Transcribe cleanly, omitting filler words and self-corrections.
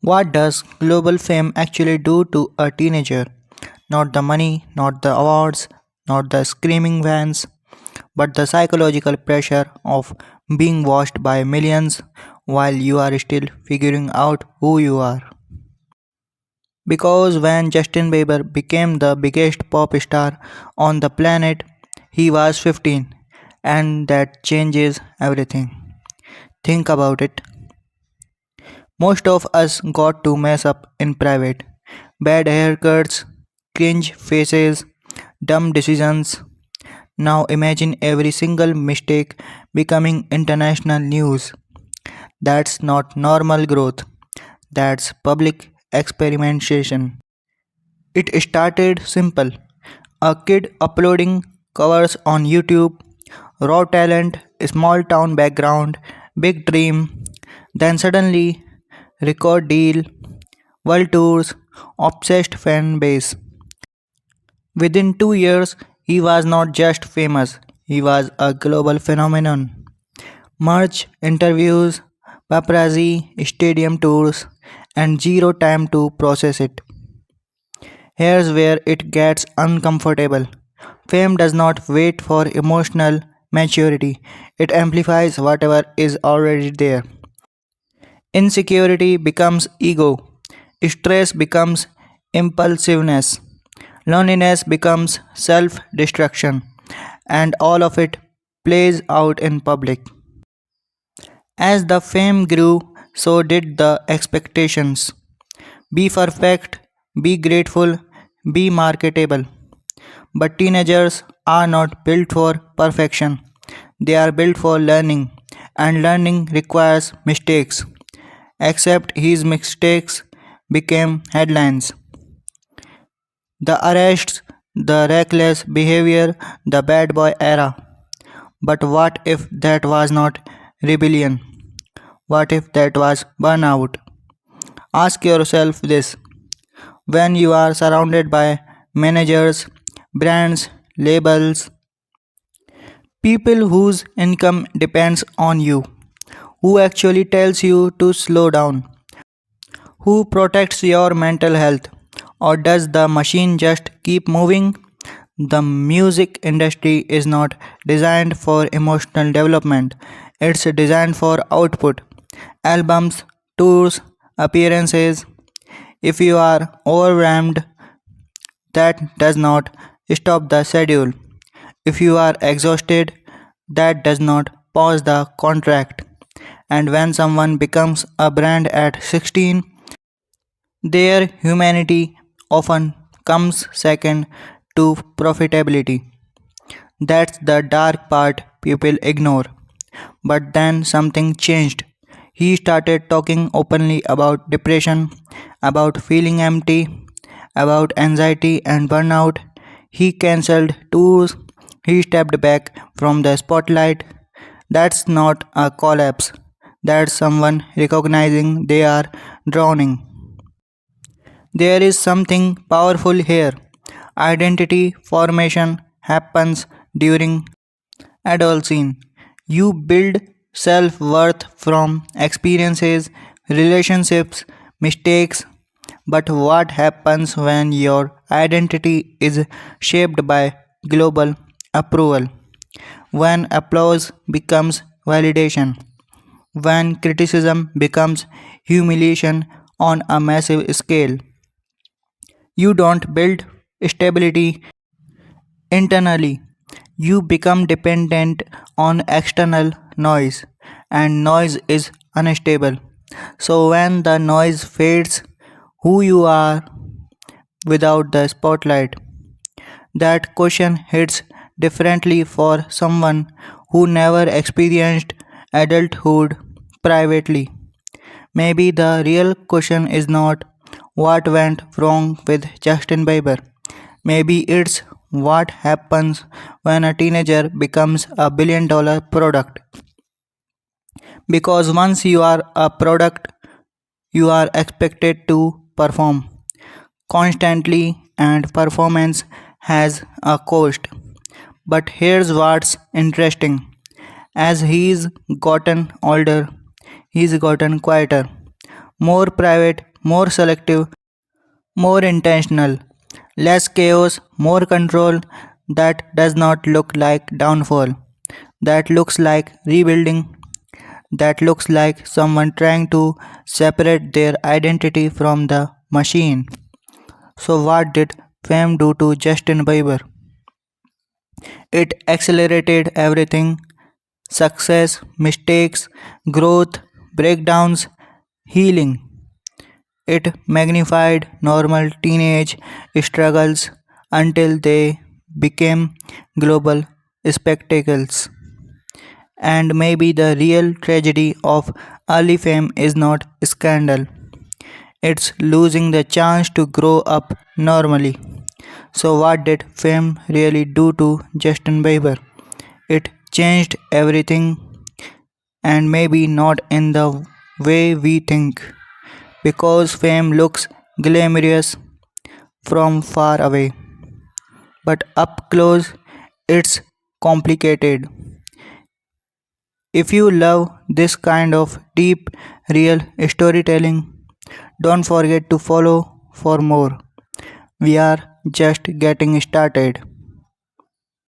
What does global fame actually do to a teenager? Not the money, not the awards, not the screaming vans, but the psychological pressure of being watched by millions while you are still figuring out who you are. Because when Justin Bieber became the biggest pop star on the planet, he was 15, and that changes everything. Think about it. Most of us got to mess up in private. Bad haircuts, cringe faces, dumb decisions. Now imagine every single mistake becoming international news. That's not normal growth, that's public experimentation. It started simple. A kid uploading covers on YouTube, raw talent, small town background, big dream. Then suddenly, record deal, world tours, obsessed fan base. Within 2 years, he was not just famous, he was a global phenomenon. Merch, interviews, paparazzi, stadium tours, and zero time to process it. Here's where it gets uncomfortable. Fame does not wait for emotional maturity, it amplifies whatever is already there. Insecurity becomes ego, stress becomes impulsiveness, loneliness becomes self destruction, and all of it plays out in public. As the fame grew, so did the expectations. Be perfect, be grateful, be marketable. But teenagers are not built for perfection. They are built for learning, and learning requires mistakes. Except his mistakes became headlines. The arrests, the reckless behavior, the bad boy era. But what if that was not rebellion? What if that was burnout? Ask yourself this: when you are surrounded by managers, brands, labels, people whose income depends on you, who actually tells you to slow down, who protects your mental health, or does the machine just keep moving? The music industry is not designed for emotional development, it's designed for output. Albums, tours, appearances. If you are overwhelmed, that does not stop the schedule. If you are exhausted, that does not pause the contract. And when someone becomes a brand at 16, their humanity often comes second to profitability. That's the dark part people ignore. But then something changed. He started talking openly about depression, about feeling empty, about anxiety and burnout. He cancelled tours. He stepped back from the spotlight. That's not a collapse. That's someone recognizing they are drowning. There is something powerful here. Identity formation happens during adolescence. You build self worth from experiences, relationships, mistakes. But what happens when your identity is shaped by global approval? When applause becomes validation? When criticism becomes humiliation on a massive scale? You don't build stability internally. You become dependent on external noise, and noise is unstable. So, when the noise fades, who you are without the spotlight, that question hits differently for someone who never experienced adulthood privately. Maybe the real question is not what went wrong with Justin Bieber. Maybe it's what happens when a teenager becomes a billion-dollar product. Because once you are a product, you are expected to perform constantly, and performance has a cost. But here's what's interesting: as he's gotten older, he's gotten quieter, more private, more selective, more intentional, less chaos, more control. That does not look like downfall. That looks like rebuilding. That looks like someone trying to separate their identity from the machine. So, what did fame do to Justin Bieber? It accelerated everything: success, mistakes, growth, breakdowns, healing. It magnified normal teenage struggles until they became global spectacles. And maybe the real tragedy of early fame is not scandal, it's losing the chance to grow up normally. So, what did fame really do to Justin Bieber? It changed everything, and maybe not in the way we think, because fame looks glamorous from far away, but up close it's complicated. If you love this kind of deep, real storytelling, don't forget to follow for more. We are just getting started.